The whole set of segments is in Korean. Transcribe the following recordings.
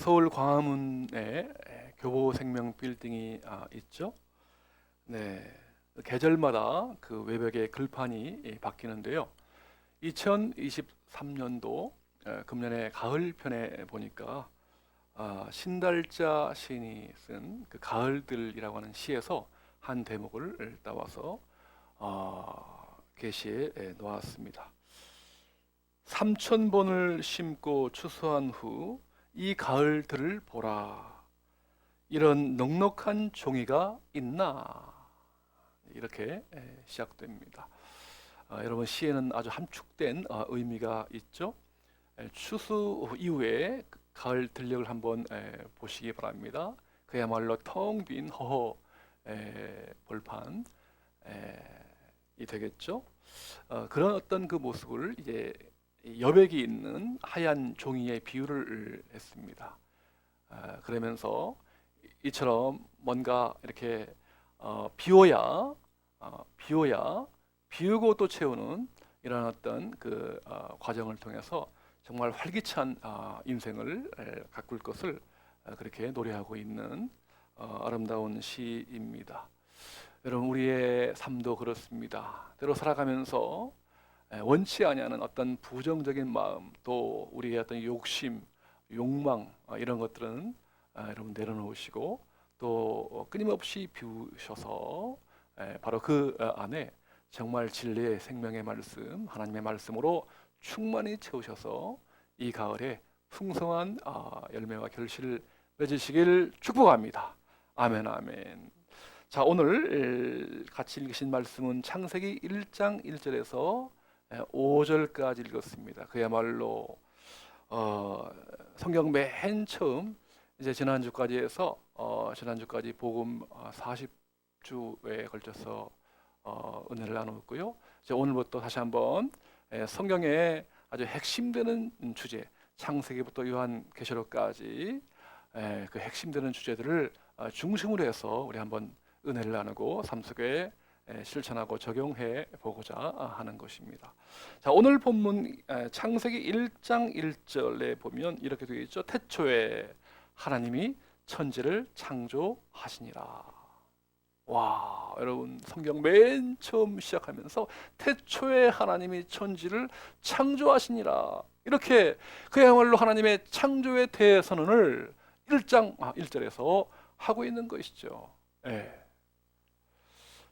서울 광화문에 교보생명 빌딩이 있죠. 네, 계절마다 그 외벽의 글판이 바뀌는데요. 2023년도 금년의 가을편에 보니까 신달자 시인이 쓴 그 가을들이라고 하는 시에서 한 대목을 따와서 게시해 놓았습니다. 3,000번을 심고 추수한 후 이 가을들을 보라. 이런 넉넉한 종이가 있나? 이렇게 시작됩니다. 여러분, 시에는 아주 함축된 의미가 있죠. 추수 이후에 가을 들녘을 한번 보시기 바랍니다. 그야말로 텅 빈 허허 벌판이 되겠죠. 그런 어떤 그 모습을 이제 여백이 있는 하얀 종이에 비유를 했습니다. 그러면서 이처럼 뭔가 이렇게 비워야 비우고 또 채우는 이런 어떤 그 과정을 통해서 정말 활기찬 인생을 가꿀 것을 그렇게 노래하고 있는 아름다운 시입니다. 여러분, 우리의 삶도 그렇습니다. 때로 살아가면서 원치 아니하는 어떤 부정적인 마음, 또 우리의 어떤 욕심, 욕망 이런 것들은 여러분 내려놓으시고 또 끊임없이 비우셔서 바로 그 안에 정말 진리의 생명의 말씀, 하나님의 말씀으로 충만히 채우셔서 이 가을에 풍성한 열매와 결실을 맺으시길 축복합니다. 아멘, 아멘. 자, 오늘 같이 읽으신 말씀은 창세기 1장 1절에서 5절까지 읽었습니다. 그야말로 성경 맨 처음 이제 지난주까지 해서 지난주까지 복음 40주에 걸쳐서 은혜를 나누었고요. 이제 오늘부터 다시 한번 성경의 아주 핵심되는 주제, 창세기부터 요한계시록까지 그 핵심되는 주제들을 중심으로 해서 우리 한번 은혜를 나누고 삶 속에 실천하고 적용해 보고자 하는 것입니다. 자, 오늘 본문 창세기 1장 1절에 보면 이렇게 되어 있죠. 태초에 하나님이 천지를 창조하시니라. 와, 여러분, 성경 맨 처음 시작하면서 태초에 하나님이 천지를 창조하시니라. 이렇게 그야말로 하나님의 창조의 대선언을 1장 1절에서 하고 있는 것이죠. 예.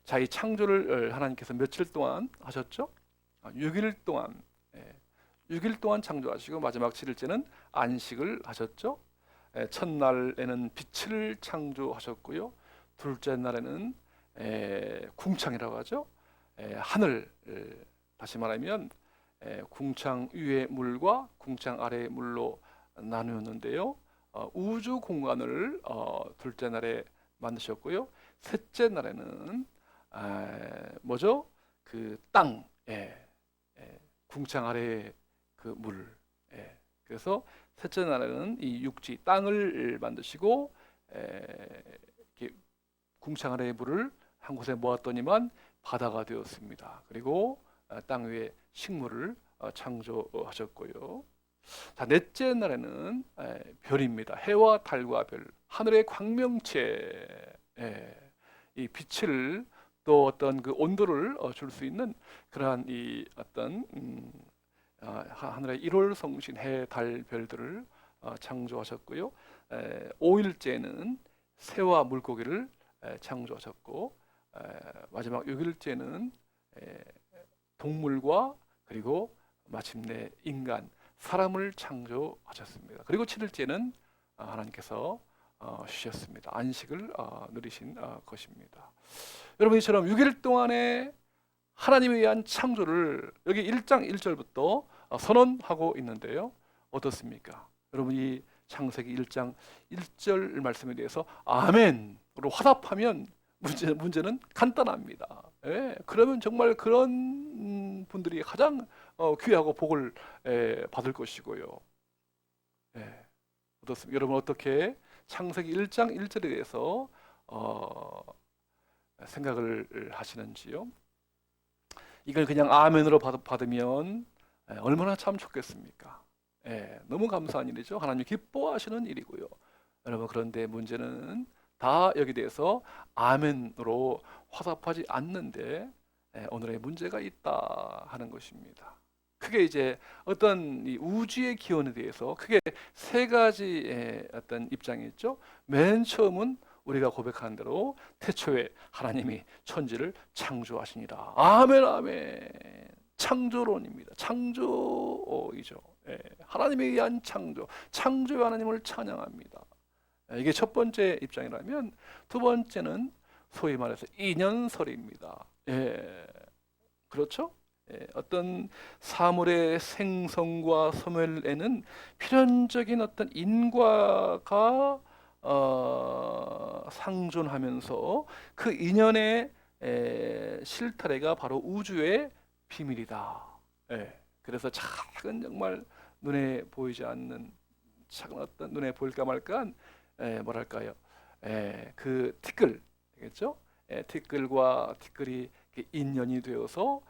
자, 이 창조를 하나님께서 며칠 동안 하셨죠? 6일 동안, 6일 동안 창조하시고 마지막 7일째는 안식을 하셨죠. 첫날에는 빛을 창조하셨고요. 둘째 날에는 궁창이라고 하죠. 하늘, 다시 말하면 궁창 위의 물과 궁창 아래의 물로 나누었는데요. 우주 공간을 둘째 날에 만드셨고요. 셋째 날에는 뭐죠? 그 땅, 궁창 아래의 그 물. 그래서 셋째 날에는 이 육지, 땅을 만드시고 궁창 아래의 물을 한 곳에 모았더니만 바다가 되었습니다. 그리고 땅 위에 식물을 창조하셨고요. 자, 넷째 날에는 별입니다. 해와 달과 별, 하늘의 광명체, 이 빛을 또 어떤 그 온도를 줄 수 있는 그러한 이 어떤 하늘의 일월성신 해, 달, 별들을 창조하셨고요. 5일째는 새와 물고기를 창조하셨고 마지막 6일째는 동물과 그리고 마침내 인간, 사람을 창조하셨습니다. 그리고 7일째는 하나님께서 쉬셨습니다. 안식을 누리신 것입니다. 여러분, 이처럼 6일 동안에 하나님에 의한 창조를 여기 1장 1절부터 선언하고 있는데요. 어떻습니까? 여러분, 이 창세기 1장 1절 말씀에 대해서 아멘으로 화답하면 문제는 간단합니다. 그러면 정말 그런 분들이 가장 귀하고 복을 받을 것이고요. 어떻습니까? 여러분, 어떻게 창세기 1장 1절에 대해서 생각을 하시는지요? 이걸 그냥 아멘으로 받으면 얼마나 참 좋겠습니까? 너무 감사한 일이죠. 하나님이 기뻐하시는 일이고요. 여러분, 그런데 문제는 다 여기 대해서 아멘으로 화답하지 않는데 오늘의 문제가 있다 하는 것입니다. 크게 이제 어떤 이 우주의 기원에 대해서 크게 세 가지의 어떤 입장이 있죠. 맨 처음은 우리가 고백한 대로 태초에 하나님이 천지를 창조하시니라. 아멘, 아멘. 창조론입니다. 창조이죠. 하나님에 의한 창조, 창조의 하나님을 찬양합니다. 이게 첫 번째 입장이라면, 두 번째는 소위 말해서 인연설입니다. 그렇죠? 어떤 사물의 생성과 소멸에는 필연적인 어떤 인과가 상존하면서 그 인연의 실타래가 바로 우주의 비밀이다. 그래서 작은, 정말 눈에 보이지 않는 작은 어떤, 눈에 보일까 말까한 뭐랄까요? 그 티끌, 되겠죠? 티끌과 티끌이 인연이 되어서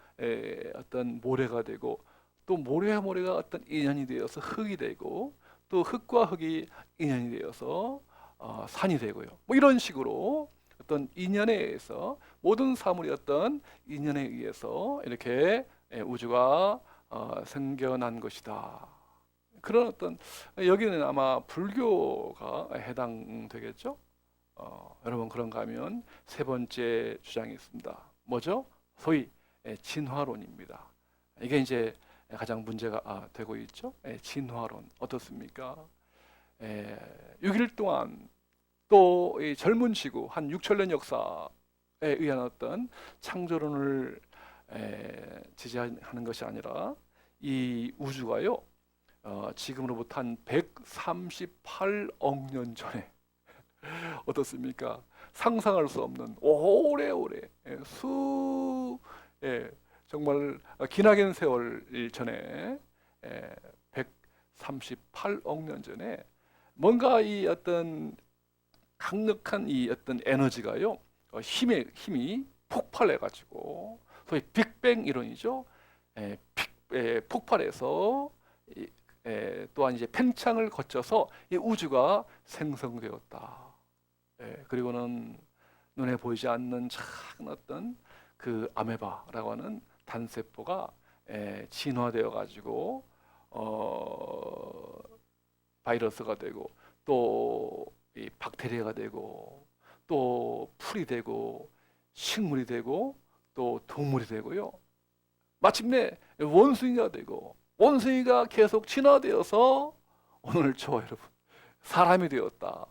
어떤 모래가 되고, 또 모래와 모래가 어떤 인연이 되어서 흙이 되고, 또 흙과 흙이 인연이 되어서 산이 되고요. 뭐 이런 식으로 어떤 인연에 의해서, 모든 사물이 어떤 인연에 의해서 이렇게 우주가 생겨난 것이다. 그런 어떤, 여기는 아마 불교가 해당되겠죠. 여러분, 그런가 하면 세 번째 주장이 있습니다. 뭐죠? 소위 진화론입니다. 이게 이제 가장 문제가 되고 있죠. 진화론 어떻습니까? 6일 동안, 또 이 젊은 지구 한 6천년 역사에 의한 어떤 창조론을 지지하는 것이 아니라, 이 우주가요, 지금으로부터 한 138억 년 전에 어떻습니까? 상상할 수 없는 오래오래 정말 기나긴 세월 전에 138억 년 전에 뭔가 이 어떤 강력한 이 어떤 에너지가요, 힘이 폭발해 가지고, 소위 빅뱅 이론이죠. 폭발해서 또한 이제 팽창을 거쳐서 이 우주가 생성되었다. 그리고는 눈에 보이지 않는 작은 어떤 그 아메바라고 하는 단세포가 진화되어 가지고 바이러스가 되고, 또 이 박테리아가 되고, 또 풀이 되고, 식물이 되고, 또 동물이 되고요. 마침내 원숭이가 되고, 원숭이가 계속 진화되어서 오늘 저와 여러분 사람이 되었다.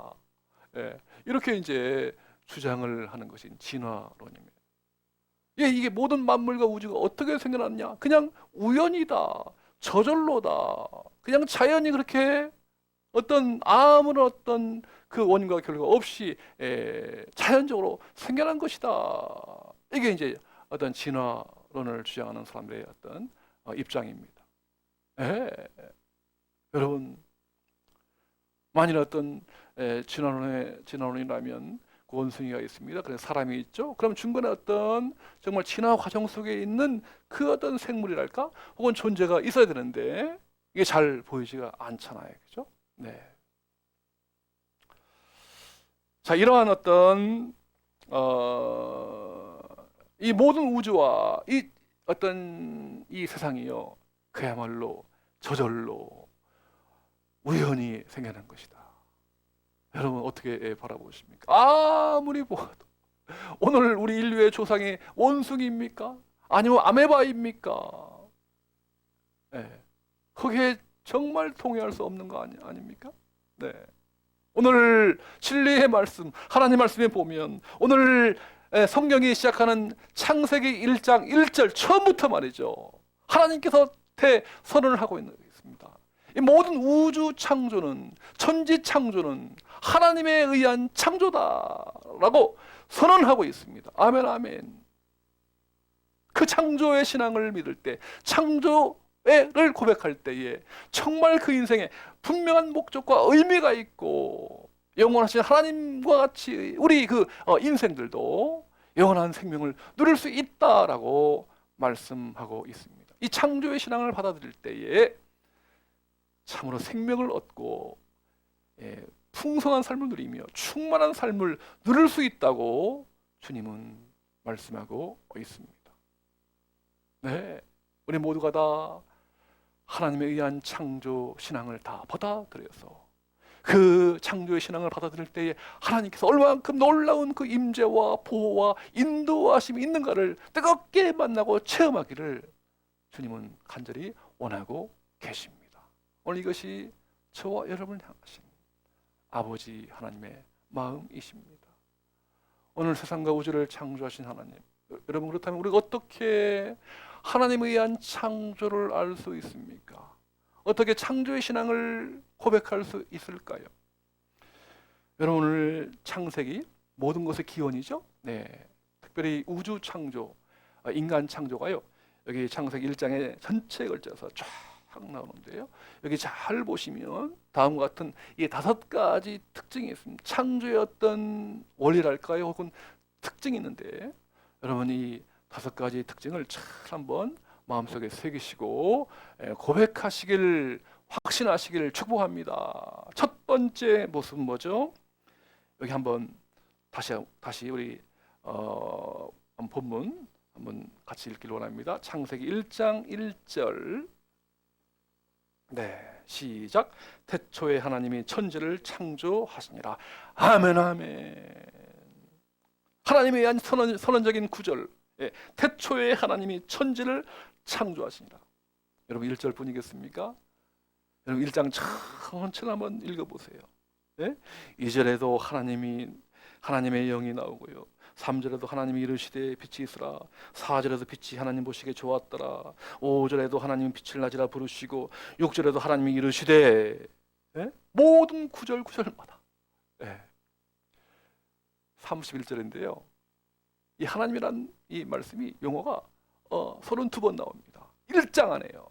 이렇게 이제 주장을 하는 것이 진화론입니다. 이게 모든 만물과 우주가 어떻게 생겨났냐? 그냥 우연이다, 저절로다, 그냥 자연이 그렇게 어떤 아무런 어떤 그 원인과 결과 없이 자연적으로 생겨난 것이다. 이게 이제 어떤 진화론을 주장하는 사람들의 어떤 입장입니다. 여러분, 만일 어떤 진화론이라면 그 원숭이가 있습니다. 그래서 사람이 있죠. 그럼 중간에 어떤 정말 진화 과정 속에 있는 그 어떤 생물이랄까, 혹은 존재가 있어야 되는데 이게 잘 보이지가 않잖아요, 그죠? 자, 이러한 어떤 이 모든 우주와 이 어떤 이 세상이요, 그야말로 저절로 우연히 생겨난 것이다. 여러분, 어떻게 바라보십니까? 아무리 보아도 오늘 우리 인류의 조상이 원숭이입니까? 아니면 아메바입니까? 그게 정말 통해할 수 없는 거 아닙니까? 오늘 진리의 말씀, 하나님 말씀에 보면, 오늘 성경이 시작하는 창세기 1장 1절 처음부터 말이죠, 하나님께서 선언을 하고 있습니다. 이 모든 우주 창조는, 천지 창조는 하나님에 의한 창조다라고 선언하고 있습니다. 아멘, 아멘. 그 창조의 신앙을 믿을 때, 창조를 고백할 때에 정말 그 인생에 분명한 목적과 의미가 있고, 영원하신 하나님과 같이 우리 그 인생들도 영원한 생명을 누릴 수 있다라고 말씀하고 있습니다. 이 창조의 신앙을 받아들일 때에 참으로 생명을 얻고 풍성한 삶을 누리며 충만한 삶을 누릴 수 있다고 주님은 말씀하고 있습니다. 네, 우리 모두가 다 하나님에 의한 창조 신앙을 다 받아들여서 그 창조의 신앙을 받아들일 때에 하나님께서 얼마만큼 놀라운 그 임재와 보호와 인도하심이 있는가를 뜨겁게 만나고 체험하기를 주님은 간절히 원하고 계십니다. 오늘 이것이 저와 여러분을 향하신 아버지 하나님의 마음이십니다. 오늘 세상과 우주를 창조하신 하나님, 여러분 그렇다면 우리가 어떻게 하나님에 의한 창조를 알 수 있습니까? 어떻게 창조의 신앙을 고백할 수 있을까요? 여러분 오늘 창세기 모든 것의 기원이죠. 네, 특별히 우주 창조, 인간 창조가요. 여기 창세기 1장에 전체에 걸쳐서 쫙 나오는데요. 여기 잘 보시면 다음과 같은 이 5가지 특징이 있습니다. 창조의 어떤 원리랄까요? 혹은 특징이 있는데 여러분 이 5가지 특징을 잘 한번 마음속에 새기시고 고백하시길 확신하시길 축복합니다. 첫 번째 모습은 뭐죠? 여기 한번 다시 우리 본문 한번 같이 읽기를 원합니다. 창세기 1장 1절. 네, 시작. 태초에 하나님이 천지를 창조하시니라. 아멘, 아멘. 하나님에 의한 선언적인 구절. 태초에 하나님이 천지를 창조하시니라. 여러분 1절 뿐이겠습니까? 여러분 1장 천천히 한번 읽어보세요. 2절에도 하나님의 영이 나오고요. 3절에도 하나님이 이르시되 빛이 있으라. 4절에도 빛이 하나님 보시기에 좋았더라. 5절에도 하나님이 빛을 낮이라 부르시고 6절에도 하나님이 이르시되 모든 구절마다 31절인데요. 이 하나님이란 이 말씀이 용어가 32번 나옵니다. 1장 안에요.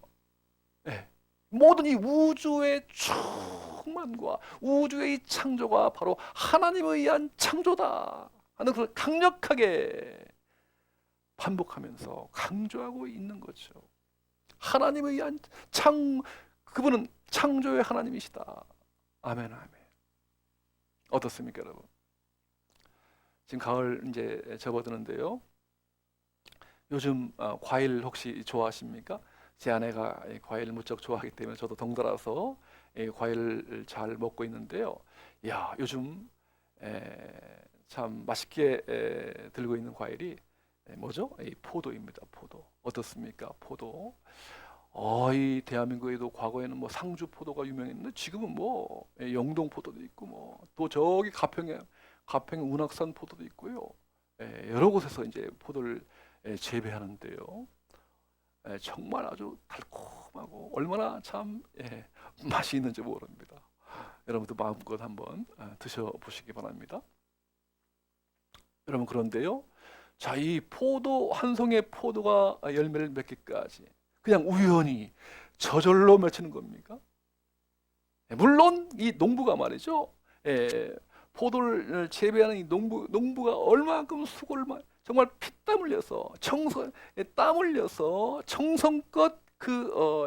모든 이 우주의 충만과 우주의 이 창조가 바로 하나님에 의한 창조다 하는 것을 강력하게 반복하면서 강조하고 있는 거죠. 하나님에 의한 그분은 창조의 하나님이시다. 아멘, 아멘. 어떻습니까, 여러분? 지금 가을 이제 접어드는데요. 요즘 과일 혹시 좋아하십니까? 제 아내가 과일을 무척 좋아하기 때문에 저도 덩달아서 과일을 잘 먹고 있는데요. 야, 요즘 참 맛있게 들고 있는 과일이 뭐죠? 이 포도입니다. 포도. 어떻습니까? 포도. 이 대한민국에도 과거에는 뭐 상주 포도가 유명했는데 지금은 뭐 영동 포도도 있고 뭐 또 저기 가평에 운악산 포도도 있고요. 여러 곳에서 이제 포도를 재배하는데요. 정말 아주 달콤하고 얼마나 참 맛이 있는지 모릅니다. 여러분도 마음껏 한번 드셔보시기 바랍니다. 여러분 그런데요, 자, 이 포도 한 송이의 포도가 열매를 맺기까지 그냥 우연히 저절로 맺히는 겁니까? 물론 이 농부가 말이죠. 포도를 재배하는 이 농부가 얼마만큼 수고를 정말 피땀 흘려서 땀 흘려서 정성껏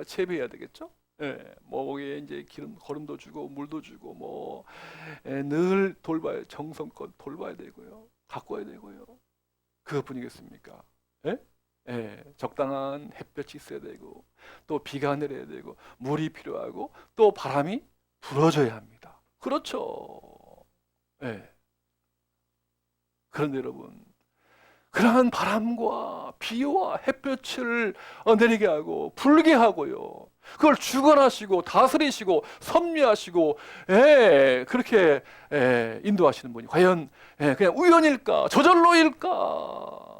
재배해야 되겠죠. 뭐 거기에 이제 거름도 주고 물도 주고 뭐 늘 정성껏 돌봐야 되고요, 가꿔야 되고요. 그것뿐이겠습니까? 적당한 햇볕이 있어야 되고 또 비가 내려야 되고 물이 필요하고 또 바람이 불어줘야 합니다. 그렇죠. 그런데 여러분, 그러한 바람과 비와 햇볕을 내리게 하고 불게 하고요, 그걸 주관하시고 다스리시고 섭리하시고 그렇게 인도하시는 분이 과연 그냥 우연일까 저절로일까?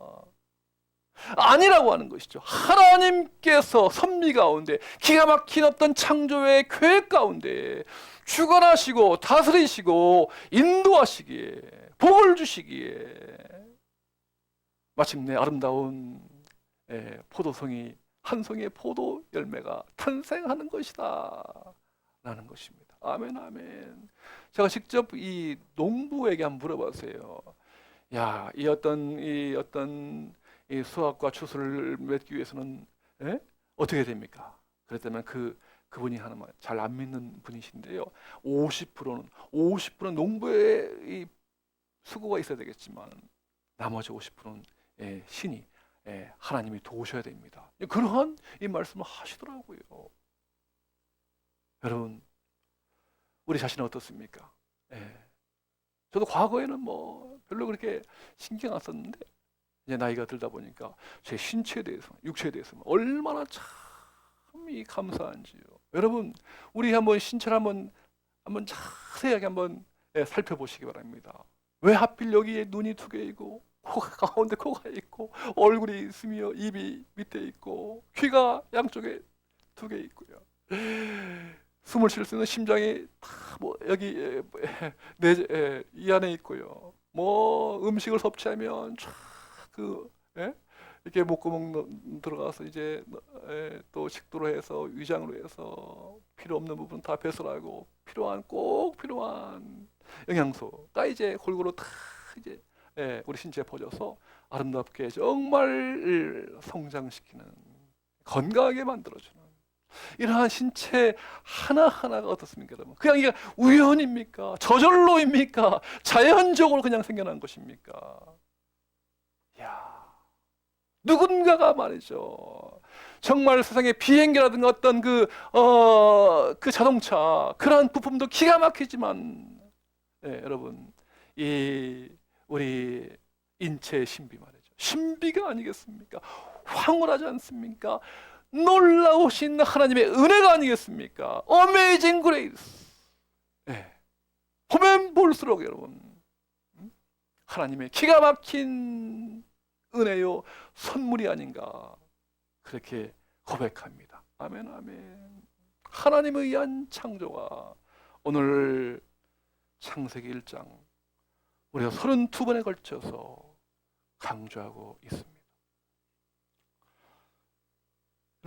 아니라고 하는 것이죠. 하나님께서 섭리 가운데 기가 막힌 어떤 창조의 계획 가운데 주관하시고 다스리시고 인도하시기에 복을 주시기에 마침내 아름다운 포도송이 한 송이의 포도 열매가 탄생하는 것이다 라는 것입니다. 아멘, 아멘. 제가 직접 이 농부에게 한번 물어봤어요. 야, 이 어떤 수확과 추수를 맺기 위해서는 어떻게 됩니까? 그랬더니 그 그분이 하나만 잘 안 믿는 분이신데요. 50%는 농부의 이 수고가 있어야 되겠지만 나머지 50%는 신이 하나님이 도우셔야 됩니다. 그러한 이 말씀을 하시더라고요. 여러분, 우리 자신은 어떻습니까? 저도 과거에는 뭐 별로 그렇게 신경 안 썼는데 이제 나이가 들다 보니까 제 신체에 대해서, 육체에 대해서 얼마나 참 이 감사한지요. 여러분, 우리 한번 신체를 한번 자세하게 한번 살펴보시기 바랍니다. 왜 하필 여기에 눈이 두 개 있고 코가 가운데 코가 있고 얼굴이 있으며 입이 밑에 있고 귀가 양쪽에 두 개 있고요. 숨을 쉴 수 있는 심장이 다 뭐 여기 이 안에 있고요. 뭐 음식을 섭취하면 쫙그 이렇게 목구멍 들어가서 이제 또 식도로 해서 위장으로 해서 필요 없는 부분 다 배설하고 꼭 필요한 영양소가 이제 골고루 다 이제 우리 신체에 퍼져서 아름답게 정말 성장시키는, 건강하게 만들어주는 이러한 신체 하나하나가 어떻습니까, 여러분? 그냥 이게 우연입니까? 저절로입니까? 자연적으로 그냥 생겨난 것입니까? 이야, 누군가가 말이죠. 정말 세상에 비행기라든가 어떤 그 자동차, 그러한 부품도 기가 막히지만, 여러분, 우리 인체의 신비 말이죠. 신비가 아니겠습니까? 황홀하지 않습니까? 놀라우신 하나님의 은혜가 아니겠습니까? Amazing Grace. 보면 볼수록 여러분, 하나님의 기가 막힌 은혜요 선물이 아닌가 그렇게 고백합니다. 아멘, 아멘. 하나님에 의한 창조가 오늘 창세기 1장 우리가 32번에 걸쳐서 강조하고 있습니다.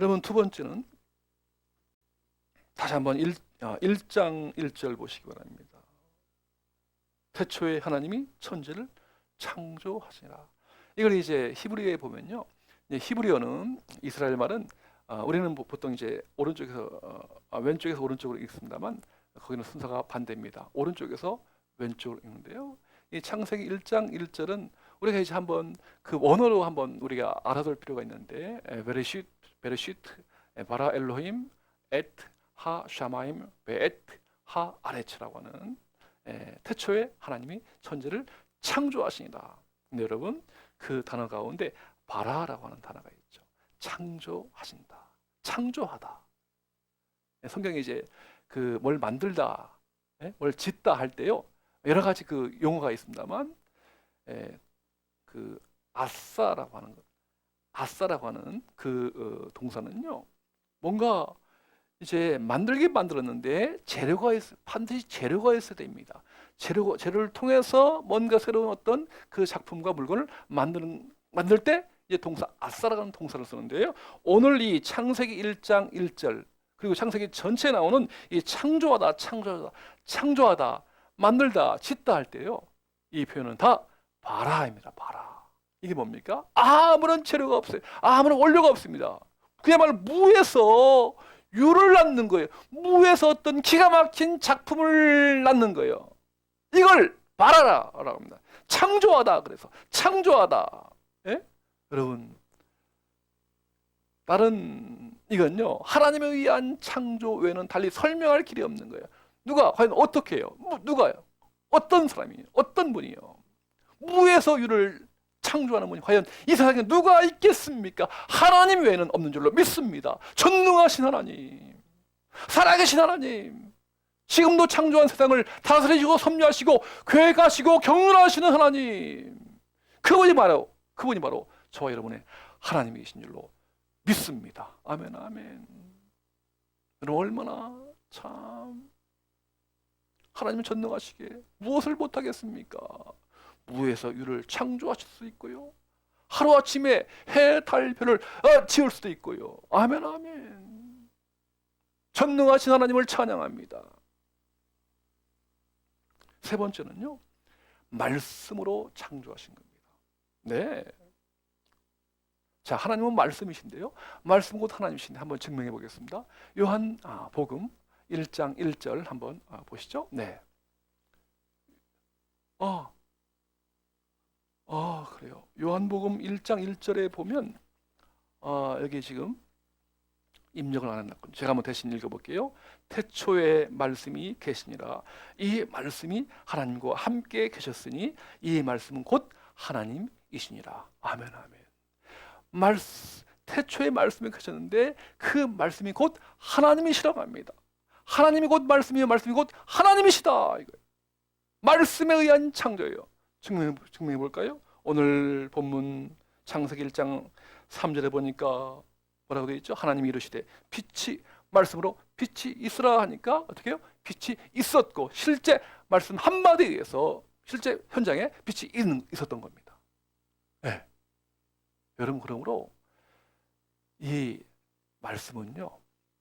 여러분, 두 번째는 다시 한번 1장 1절 보시기 바랍니다. 태초에 하나님이 천지를 창조하시니라. 이걸 이제 히브리어에 보면요, 히브리어는 이스라엘 말은 우리는 보통 이제 왼쪽에서 오른쪽으로 읽습니다만 거기는 순서가 반대입니다. 오른쪽에서 왼쪽으로 읽는데요. 이 창세기 1장 1절은 우리가 이제 한번 그 원어로 한번 우리가 알아둘 필요가 있는데, 베레시트 바라 엘로힘 엣 하 샤마임 베엣 하 아레츠라고 하는 태초에 하나님이 천지를 창조하시니라. 근데 여러분, 그 단어 가운데 바라라고 하는 단어가 있죠. 창조하신다, 창조하다. 성경에 이제 그 뭘 만들다, 뭘 짓다 할 때요, 여러 가지 그 용어가 있습니다만, 그 아싸라고 하는 그 동사는요, 뭔가 이제 만들긴 만들었는데 반드시 재료가 있어야 됩니다. 재료를 통해서 뭔가 새로운 어떤 그 작품과 물건을 만들 때 이제 동사 아싸라는 동사를 쓰는데요. 오늘 이 창세기 1장 1절 그리고 창세기 전체에 나오는 이 창조하다, 만들다, 짓다 할 때요, 이 표현은 다 바라입니다. 바라. 이게 뭡니까? 아무런 재료가 없어요. 아무런 원료가 없습니다. 그야말로 무에서 유를 낳는 거예요. 무에서 어떤 기가 막힌 작품을 낳는 거예요. 이걸 바라라라고 합니다. 창조하다. 그래서 창조하다. 여러분, 다른 이건요, 하나님에 의한 창조 외에는 달리 설명할 길이 없는 거예요. 누가 과연 어떻게 해요? 누가요? 어떤 사람이에요? 어떤 분이요? 무에서 유를 창조하는 분이 과연 이 세상에 누가 있겠습니까? 하나님 외에는 없는 줄로 믿습니다. 전능하신 하나님, 살아계신 하나님, 지금도 창조한 세상을 다스리시고 섭리하시고 계획하시고 경륜하시는 하나님, 그분이 바로 저와 여러분의 하나님이신 줄로 믿습니다. 아멘, 아멘. 여러분, 얼마나 참 하나님은 전능하시게 무엇을 못하겠습니까? 무에서 유를 창조하실 수 있고요, 하루아침에 해, 달, 별을 지을 수도 있고요. 아멘, 아멘. 전능하신 하나님을 찬양합니다. 세 번째는요, 말씀으로 창조하신 겁니다. 네, 자, 하나님은 말씀이신데요. 말씀 곧 하나님이신데 한번 증명해 보겠습니다. 요한 복음 1장 1절 한번 보시죠. 네. 그래요. 요한복음 1장 1절에 보면 여기 지금 입력을 안 해놨군요. 제가 한번 대신 읽어볼게요. 태초에 말씀이 계시니라. 이 말씀이 하나님과 함께 계셨으니 이 말씀은 곧 하나님이시니라. 아멘, 아멘. 태초에 말씀이 계셨는데 그 말씀이 곧 하나님이시라고 합니다. 하나님이 곧 말씀이요, 말씀이 곧 하나님이시다. 이거예요. 말씀에 의한 창조예요. 증명해 볼까요? 오늘 본문 창세기 1장 3절에 보니까 뭐라고 되어 있죠? 하나님이 이르시되 빛이 말씀으로 빛이 있으라 하니까 어떻게 해요? 빛이 있었고 실제 말씀 한마디에 의해서 실제 현장에 빛이 있었던 겁니다. 네. 여러분, 그러므로 이 말씀은요,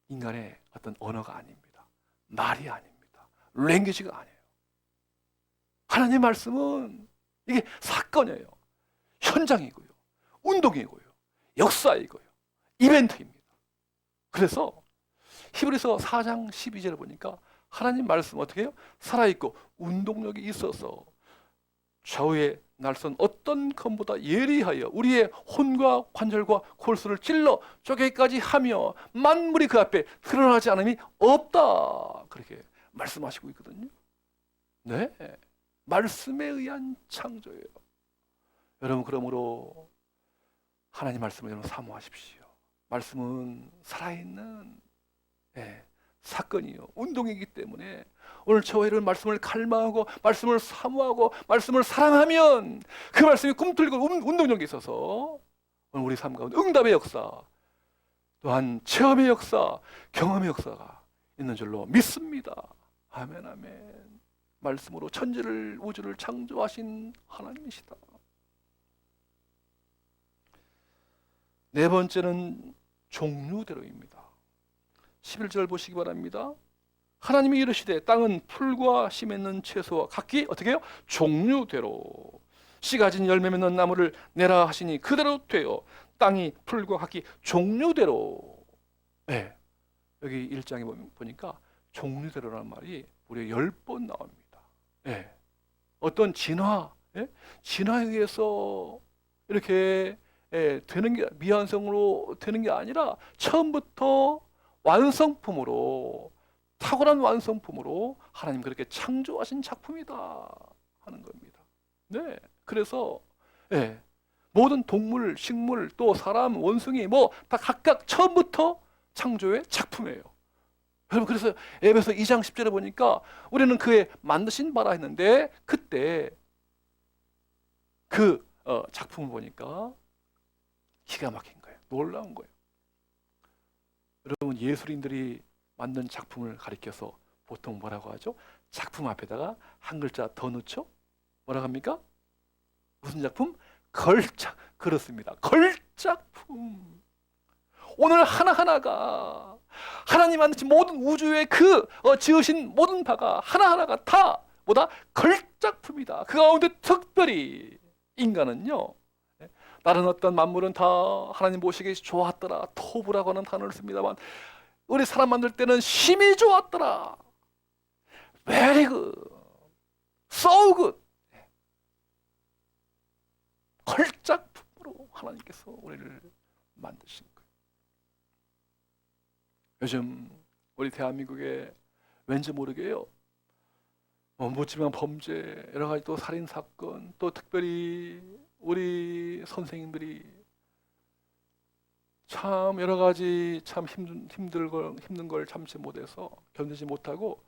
인간의 어떤 언어가 아닙니다. 말이 아닙니다. 랭귀지가 아니에요. 하나님 말씀은 이게 사건이에요. 현장이고요. 운동이고요. 역사이고요. 이벤트입니다. 그래서 히브리서 4장 12절을 보니까 하나님 말씀 어떻게 해요? 살아있고 운동력이 있어서 좌우의 날선 어떤 검보다 예리하여 우리의 혼과 관절과 골수를 찔러 쪼개기까지 하며 만물이 그 앞에 드러나지 않음이 없다. 그렇게 말씀하시고 있거든요. 네, 말씀에 의한 창조예요. 여러분, 그러므로 하나님 말씀을 여러분 사모하십시오. 말씀은 살아있는 사건이요, 운동이기 때문에 오늘 저와 여러분 말씀을 갈망하고 말씀을 사모하고 말씀을 사랑하면 그 말씀이 꿈틀고 운동력이 있어서 오늘 우리 삶 가운데 응답의 역사, 또한 체험의 역사, 경험의 역사가 있는 줄로 믿습니다. 아멘, 아멘. 말씀으로 천지를 우주를 창조하신 하나님이시다. 네 번째는 종류대로입니다. 11절 보시기 바랍니다. 하나님이 이르시되 땅은 풀과 씨 맺는 채소와 각기 어떻게 해요? 종류대로 씨 가진 열매 맺는 나무를 내라 하시니 그대로 되어 땅이 풀과 각기 종류대로. 네, 여기 1장에 보니까 종류대로라는 말이 무려 10번 나옵니다. 네, 어떤 진화에 의해서 이렇게 되는 게, 미완성으로 되는 게 아니라 처음부터 완성품으로, 탁월한 완성품으로 하나님 그렇게 창조하신 작품이다 하는 겁니다. 네, 그래서 모든 동물, 식물, 또 사람, 원숭이 다 각각 처음부터 창조의 작품이에요. 여러분, 그래서 에베소 2장 10절에 보니까 우리는 그의 만드신 바라 했는데 그때 그 작품을 보니까 기가 막힌 거예요. 놀라운 거예요. 여러분, 예술인들이 만든 작품을 가리켜서 보통 뭐라고 하죠? 작품 앞에다가 한 글자 더 넣죠? 뭐라고 합니까? 무슨 작품? 걸작. 그렇습니다. 걸작품. 오늘 하나하나가 하나님 만드신 모든 우주의 그 지으신 모든 바가 하나하나가 다 뭐다? 걸작품이다. 그 가운데 특별히 인간은요, 다른 어떤 만물은 다 하나님 보시기에 좋았더라, 토부라고 하는 단어를 씁니다만 우리 사람 만들 때는 심히 좋았더라, very good, so good. 걸작품으로 하나님께서 우리를 만드신 거예요. 요즘 우리 대한민국에 왠지 모르게요, 무지한 범죄, 여러 가지 또 살인 사건, 또 특별히 우리 선생님들이 참 여러 가지 참 힘든 걸 참지 못해서 견디지 못하고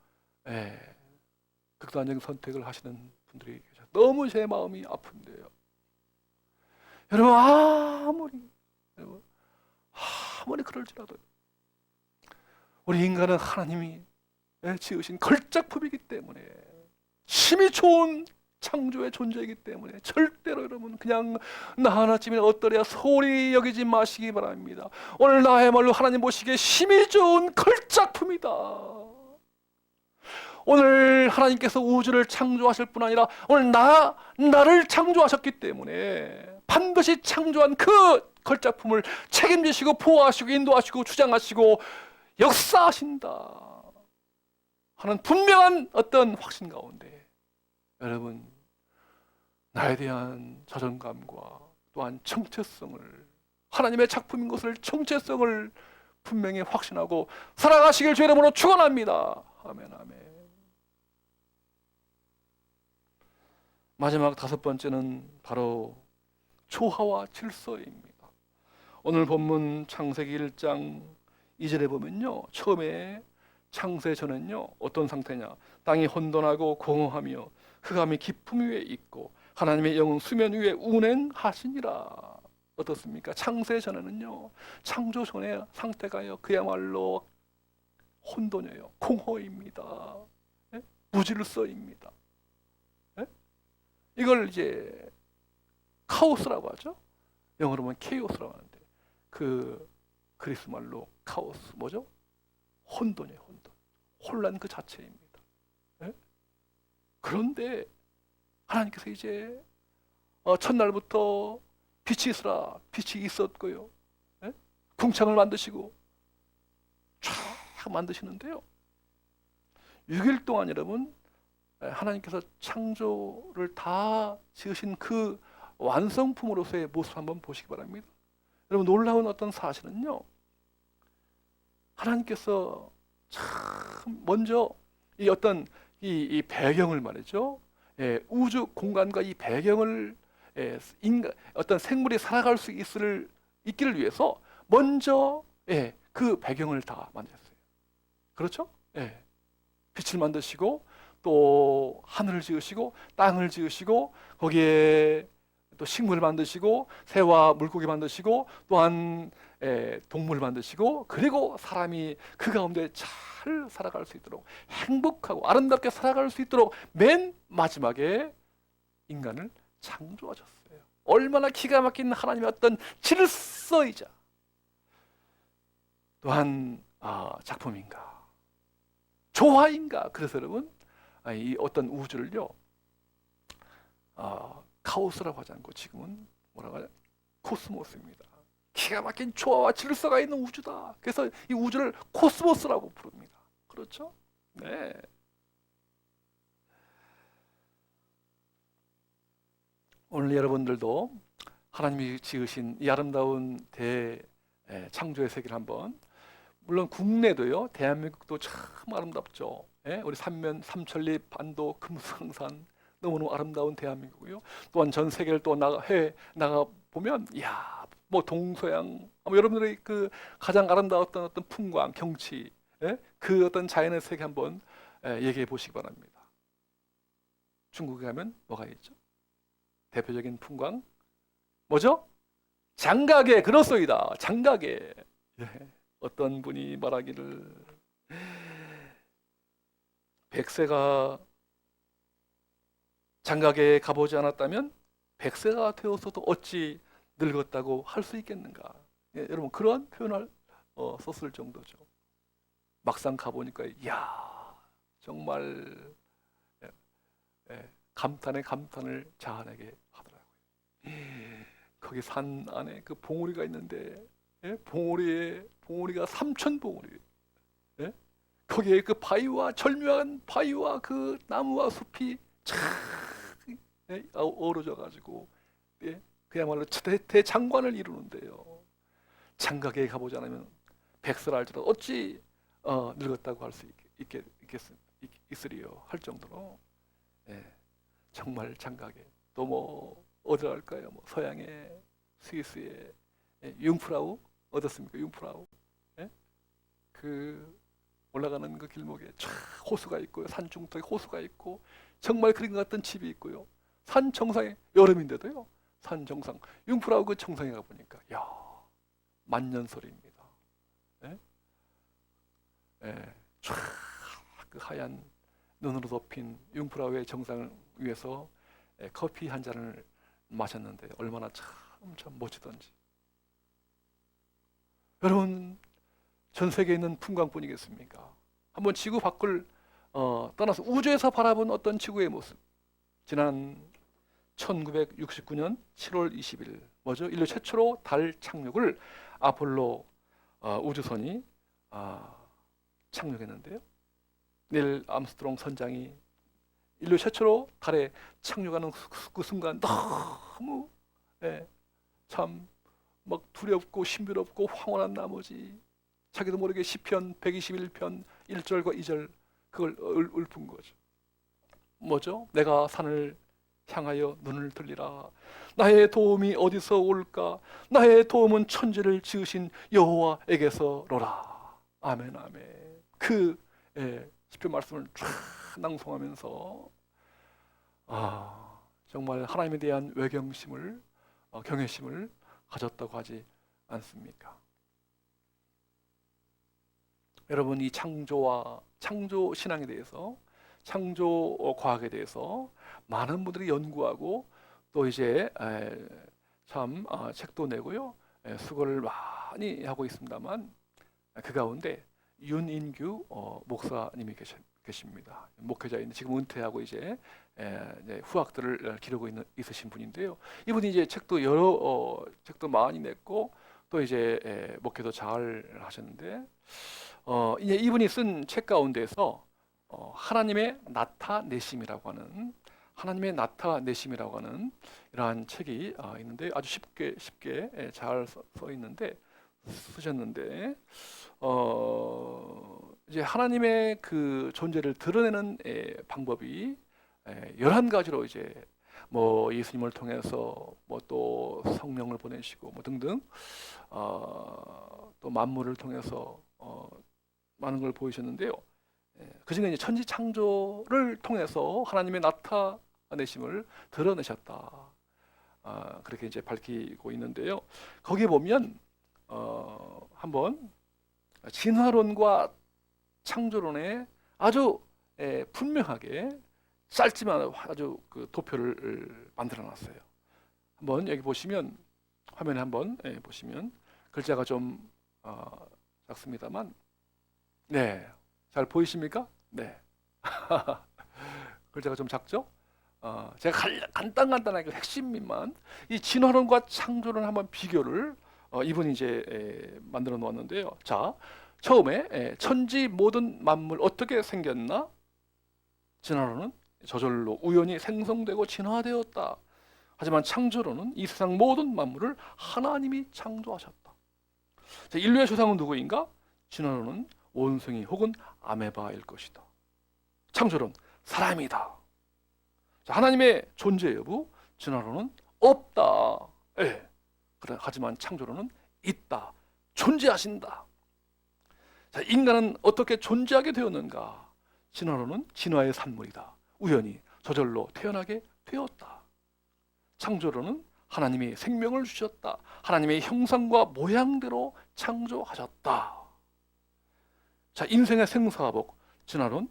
극단적인 선택을 하시는 분들이 계셔서 너무 제 마음이 아픈데요. 여러분, 아무리 그럴지라도 우리 인간은 하나님이 지으신 걸작품이기 때문에 심히 좋은 창조의 존재이기 때문에 절대로 여러분 그냥 나 하나쯤이나 어떠랴 소홀히 여기지 마시기 바랍니다. 오늘 나야말로 하나님 보시기에 심히 좋은 걸작품이다. 오늘 하나님께서 우주를 창조하실 뿐 아니라 오늘 나를 창조하셨기 때문에 반드시 창조한 그 걸작품을 책임지시고 보호하시고 인도하시고 주장하시고 역사하신다 하는 분명한 어떤 확신 가운데 여러분 나에 대한 자존감과 또한 정체성을 하나님의 작품인 것을 정체성을 분명히 확신하고 살아가시길 주의 이름으로 축원합니다. 아멘 아멘. 마지막 다섯 번째는 바로 조화와 질서입니다. 오늘 본문 창세기 1장 2절에 보면요, 처음에 창세 전엔요 어떤 상태냐, 땅이 혼돈하고 공허하며 흑암이 깊음 위에 있고 하나님의 영은 수면 위에 운행하시니라. 어떻습니까? 창세 전에는요, 창조 전의 상태가요 그야말로 혼돈이에요. 공허입니다. 예? 무질서입니다. 예? 이걸 이제 카오스라고 하죠. 영어로 보면 케이오스라고 하는데 그 그리스 말로 카오스 뭐죠? 혼돈이에요. 혼돈. 혼란 그 자체입니다. 예? 그런데 하나님께서 이제 첫날부터 빛이 있으라, 빛이 있었고요. 예? 궁창을 만드시고 쫙 만드시는데요. 6일 동안 여러분 하나님께서 창조를 다 지으신 그 완성품으로서의 모습 한번 보시기 바랍니다. 여러분 놀라운 어떤 사실은요, 하나님께서 참 먼저 이 어떤 이 배경을 말이죠, 우주 공간과 이 배경을 어떤 생물이 살아갈 수 있기를 위해서 먼저 그 배경을 다 만드셨어요. 그렇죠? 빛을 만드시고 또 하늘을 지으시고 땅을 지으시고 거기에 또 식물을 만드시고 새와 물고기 만드시고 또한 동물을 만드시고 그리고 사람이 그 가운데 잘 살아갈 수 있도록 행복하고 아름답게 살아갈 수 있도록 맨 마지막에 인간을 창조하셨어요. 얼마나 기가 막힌 하나님의 어떤 질서이자 또한 작품인가, 조화인가. 그래서 여러분 이 어떤 우주를요 카오스라고 하지 않고 지금은 뭐라고 하냐, 코스모스입니다. 기가 막힌 조화와 질서가 있는 우주다. 그래서 이 우주를 코스모스라고 부릅니다. 그렇죠? 네. 오늘 여러분들도 하나님이 지으신 이 아름다운 창조의 세계를 한번, 물론 국내도요, 대한민국도 참 아름답죠. 우리 삼천리 반도 금수강산 너무너무 아름다운 대한민국이고요. 또한 전 세계를 또 나가 보면, 이야, 뭐 동서양, 여러분들의 그 가장 아름다웠던 어떤 풍광, 경치, 그 어떤 자연의 세계 한번 얘기해 보시기 바랍니다. 중국에 가면 뭐가 있죠? 대표적인 풍광 뭐죠? 장가게. 그렇소이다. 장가게. 어떤 분이 말하기를 백세가 장가게에 가보지 않았다면 백세가 되어서도 어찌 늙었다고 할 수 있겠는가. 여러분 그런 표현을 썼을 정도죠. 막상 가보니까 이야 정말 감탄에 감탄을 자아내게 하더라고요. 거기 산 안에 그 봉우리가 있는데 봉우리가 3,000봉우리. 거기에 그 바위와 절묘한 바위와 그 나무와 숲이 쫙 어우러져 가지고 그야말로 대장관을 이루는데요. 장가게에 가보지 않으면 백세라 할지라도 어찌 늙었다고 할 수 있으리요 할 정도로 정말 장가게. 또 뭐 어디로 갈까요? 뭐 서양의 스위스의 융프라우 어떻습니까? 융프라우. 그 올라가는 그 길목에 쫙 호수가 있고요. 산 중턱에 호수가 있고 정말 그림 같은 집이 있고요. 산 정상에 여름인데도요. 산 정상 융프라우 그 정상에 가 보니까 야 만년설입니다. 쫙 그 하얀 눈으로 덮인 융프라우의 정상 위에서 커피 한 잔을 마셨는데 얼마나 참 멋지던지. 여러분 전 세계에 있는 풍광뿐이겠습니까? 한번 지구 밖을 떠나서 우주에서 바라본 어떤 지구의 모습. 지난 1969년 7월 20일 뭐죠? 인류 최초로 달 착륙을 아폴로 우주선이 착륙했는데요. 닐 암스트롱 선장이 인류 최초로 달에 착륙하는 그 순간 너무 참 막 두렵고 신비롭고 황홀한 나머지 자기도 모르게 시편 121편 1절과 2절 그걸 읊은 거죠. 뭐죠? 내가 산을 향하여 눈을 들리라. 나의 도움이 어디서 올까? 나의 도움은 천지를 지으신 여호와에게서로라. 아멘, 아멘. 그 시편 말씀을 쫙 낭송하면서 정말 하나님에 대한 외경심을 경외심을 가졌다고 하지 않습니까? 여러분, 이 창조 신앙에 대해서, 창조 과학에 대해서 많은 분들이 연구하고 또 이제 참 책도 내고요, 수고를 많이 하고 있습니다만, 그 가운데 윤인규 목사님이 계십니다. 목회자인데 지금 은퇴하고 이제 후학들을 기르고 있으신 분인데요. 이분이 이제 책도 여러 책도 많이 냈고 또 이제 목회도 잘 하셨는데, 이제 이분이 쓴 책 가운데서 하나님의 나타내심이라고 하는 이러한 책이 있는데 아주 쉽게 잘 써 있는데 쓰셨는데 이제 하나님의 그 존재를 드러내는 방법이 11가지로 이제 뭐 예수님을 통해서 뭐 또 성령을 보내시고 뭐 등등 또 만물을 통해서 많은 걸 보이셨는데요. 그중에 이제 천지 창조를 통해서 하나님의 나타내심을 드러내셨다. 그렇게 이제 밝히고 있는데요. 거기에 보면 한번 진화론과 창조론에 아주 분명하게 짧지만 아주 그 도표를 만들어 놨어요. 한번 여기 보시면 화면에 한번 보시면 글자가 좀 작습니다만 잘 보이십니까? 네. 글자가 좀 작죠? 제가 간단하게 핵심만 이 진화론과 창조론 한번 비교를 이분이 이제 만들어 놓았는데요. 자, 처음에 천지 모든 만물 어떻게 생겼나? 진화론은 저절로 우연히 생성되고 진화되었다. 하지만 창조론은 이 세상 모든 만물을 하나님이 창조하셨다. 자, 인류의 조상은 누구인가? 진화론은 원숭이 혹은 아메바일 것이다. 창조론 사람이다. 자, 하나님의 존재 여부 진화론은 없다. 하지만 창조론은 있다. 존재하신다. 자, 인간은 어떻게 존재하게 되었는가? 진화론은 진화의 산물이다. 우연히 저절로 태어나게 되었다. 창조론은 하나님이 생명을 주셨다. 하나님의 형상과 모양대로 창조하셨다. 자, 인생의 생사복 진화론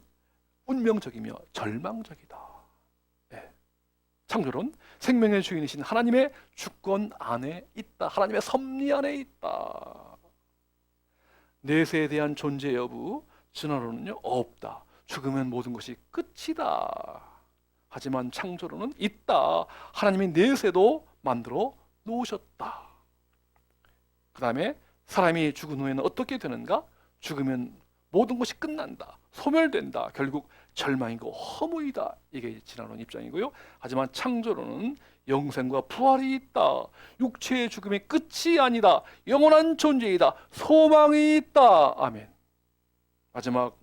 운명적이며 절망적이다. 창조론 생명의 주인이신 하나님의 주권 안에 있다. 하나님의 섭리 안에 있다. 내세에 대한 존재 여부 진화론은요 없다. 죽으면 모든 것이 끝이다. 하지만 창조론은 있다. 하나님이 내세도 만들어 놓으셨다. 그 다음에 사람이 죽은 후에는 어떻게 되는가? 죽으면 모든 것이 끝난다. 소멸된다. 결국 절망이고 허무이다. 이게 진화론 입장이고요. 하지만 창조론은 영생과 부활이 있다. 육체의 죽음이 끝이 아니다. 영원한 존재이다. 소망이 있다. 아멘. 마지막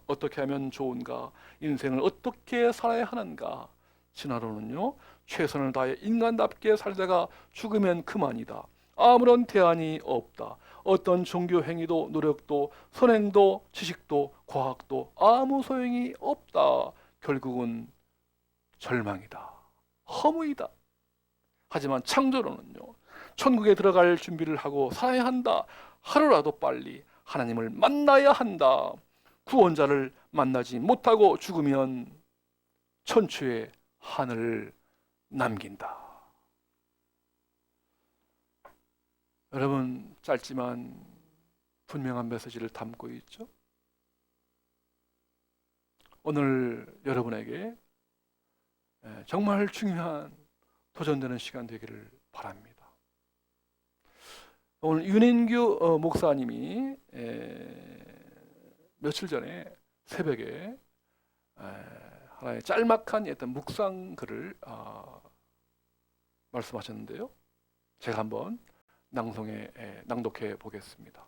어떻게 하면 좋은가? 인생을 어떻게 살아야 하는가? 진화론은요 최선을 다해 인간답게 살다가 죽으면 그만이다. 아무런 대안이 없다. 어떤 종교 행위도 노력도 선행도 지식도 과학도 아무 소용이 없다. 결국은 절망이다. 허무이다. 하지만 창조론은요 천국에 들어갈 준비를 하고 살아야 한다. 하루라도 빨리 하나님을 만나야 한다. 구원자를 만나지 못하고 죽으면 천추의 하늘을 남긴다. 여러분, 짧지만 분명한 메시지를 담고 있죠. 오늘 여러분에게 정말 중요한 도전되는 시간 되기를 바랍니다. 오늘 윤인규 목사님이 며칠 전에 새벽에 하나의 짤막한 어떤 묵상 글을 말씀하셨는데요. 제가 한번 낭독해 보겠습니다.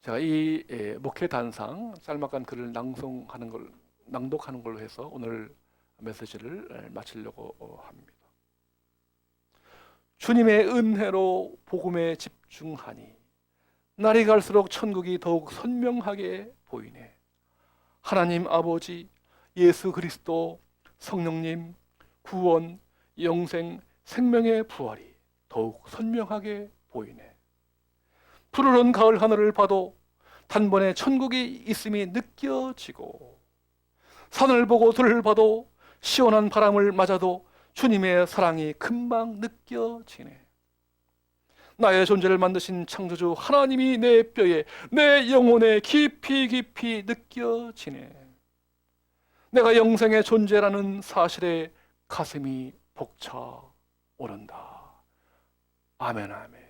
제가 이 목회 단상 짤막한 글을 낭독하는 걸로 해서 오늘 메시지를 마치려고 합니다. 주님의 은혜로 복음에 집중하니 날이 갈수록 천국이 더욱 선명하게 보이네. 하나님 아버지, 예수 그리스도, 성령님, 구원, 영생, 생명의 부활이 더욱 선명하게 보이네. 푸르른 가을 하늘을 봐도 단번에 천국이 있음이 느껴지고, 산을 보고 들을 봐도 시원한 바람을 맞아도 주님의 사랑이 금방 느껴지네. 나의 존재를 만드신 창조주 하나님이 내 뼈에, 내 영혼에 깊이 깊이 느껴지네. 내가 영생의 존재라는 사실에 가슴이 벅차오른다. 아멘, 아멘.